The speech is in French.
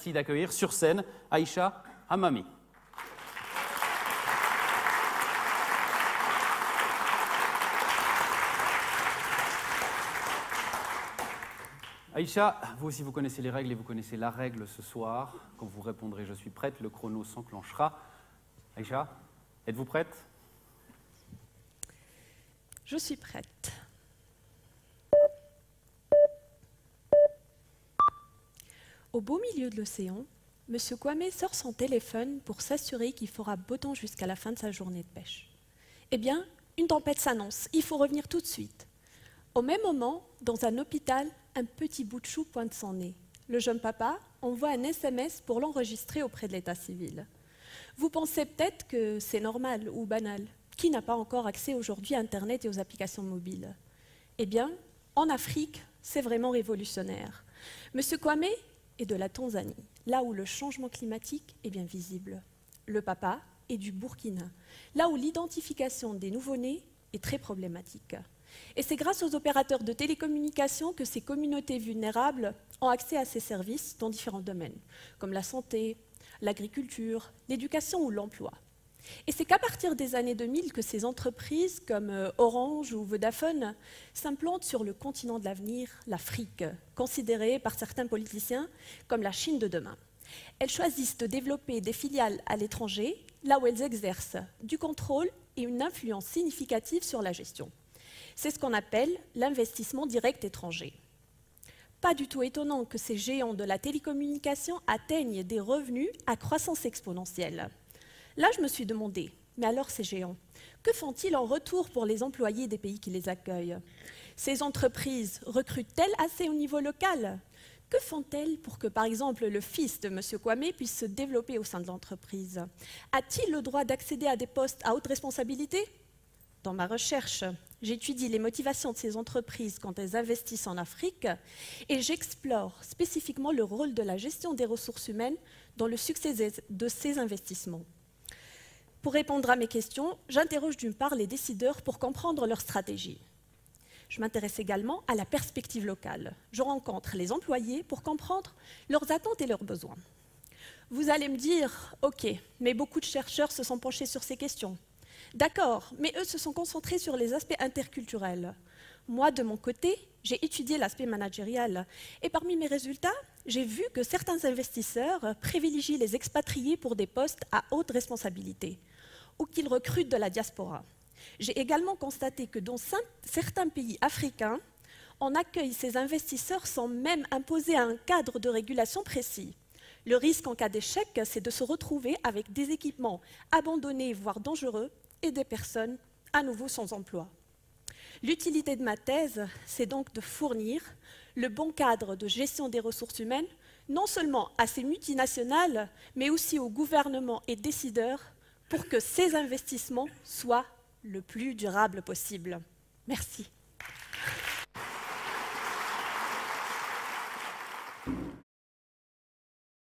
merci d'accueillir sur scène Aïcha Hammami. Aïcha, vous aussi vous connaissez les règles et vous connaissez la règle ce soir. Quand vous répondrez « je suis prête », le chrono s'enclenchera. Aïcha, êtes-vous prête? Je suis prête. Au beau milieu de l'océan, M. Kwame sort son téléphone pour s'assurer qu'il fera beau temps jusqu'à la fin de sa journée de pêche. Eh bien, une tempête s'annonce, il faut revenir tout de suite. Au même moment, dans un hôpital, un petit bout de chou pointe son nez. Le jeune papa envoie un SMS pour l'enregistrer auprès de l'état civil. Vous pensez peut-être que c'est normal ou banal. Qui n'a pas encore accès aujourd'hui à Internet et aux applications mobiles? Eh bien, en Afrique, c'est vraiment révolutionnaire. M. Kwame est de la Tanzanie, là où le changement climatique est bien visible. Le papa est du Burkina, là où l'identification des nouveau-nés est très problématique. Et c'est grâce aux opérateurs de télécommunications que ces communautés vulnérables ont accès à ces services dans différents domaines, comme la santé, l'agriculture, l'éducation ou l'emploi. Et c'est qu'à partir des années 2000 que ces entreprises comme Orange ou Vodafone s'implantent sur le continent de l'avenir, l'Afrique, considérée par certains politiciens comme la Chine de demain. Elles choisissent de développer des filiales à l'étranger, là où elles exercent du contrôle et une influence significative sur la gestion. C'est ce qu'on appelle l'investissement direct étranger. Pas du tout étonnant que ces géants de la télécommunication atteignent des revenus à croissance exponentielle. Là, je me suis demandé, mais alors ces géants, que font-ils en retour pour les employés des pays qui les accueillent? Ces entreprises recrutent-elles assez au niveau local? Que font-elles pour que, par exemple, le fils de M. Kwame puisse se développer au sein de l'entreprise? A-t-il le droit d'accéder à des postes à haute responsabilité? Dans ma recherche, j'étudie les motivations de ces entreprises quand elles investissent en Afrique et j'explore spécifiquement le rôle de la gestion des ressources humaines dans le succès de ces investissements. Pour répondre à mes questions, j'interroge d'une part les décideurs pour comprendre leur stratégie. Je m'intéresse également à la perspective locale. Je rencontre les employés pour comprendre leurs attentes et leurs besoins. Vous allez me dire, ok, mais beaucoup de chercheurs se sont penchés sur ces questions. D'accord, mais eux se sont concentrés sur les aspects interculturels. Moi, de mon côté, j'ai étudié l'aspect managérial. Et parmi mes résultats, j'ai vu que certains investisseurs privilégient les expatriés pour des postes à haute responsabilité, ou qu'ils recrutent de la diaspora. J'ai également constaté que dans certains pays africains, on accueille ces investisseurs sans même imposer un cadre de régulation précis. Le risque en cas d'échec, c'est de se retrouver avec des équipements abandonnés, voire dangereux, et des personnes à nouveau sans emploi. L'utilité de ma thèse, c'est donc de fournir le bon cadre de gestion des ressources humaines, non seulement à ces multinationales, mais aussi aux gouvernements et décideurs, pour que ces investissements soient le plus durables possible. Merci.